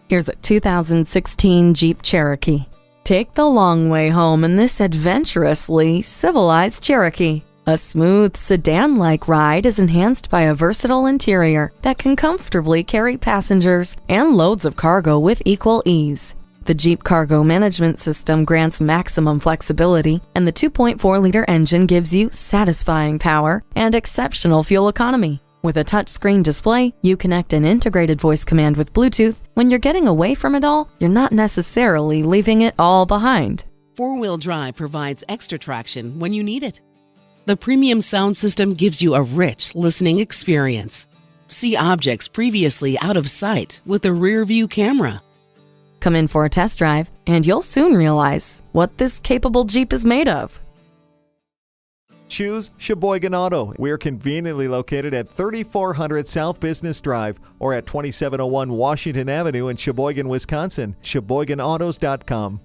Here's a 2016 Jeep Cherokee. Take the long way home in this adventurously civilized Cherokee. A smooth sedan-like ride is enhanced by a versatile interior that can comfortably carry passengers and loads of cargo with equal ease. The Jeep Cargo Management System grants maximum flexibility, and the 2.4-liter engine gives you satisfying power and exceptional fuel economy. With a touchscreen display, you connect an integrated voice command with Bluetooth. When you're getting away from it all, you're not necessarily leaving it all behind. Four-wheel drive provides extra traction when you need it. The premium sound system gives you a rich listening experience. See objects previously out of sight with a rear-view camera. Come in for a test drive, and you'll soon realize what this capable Jeep is made of. Choose Sheboygan Auto. We're conveniently located at 3400 South Business Drive or at 2701 Washington Avenue in Sheboygan, Wisconsin. SheboyganAutos.com.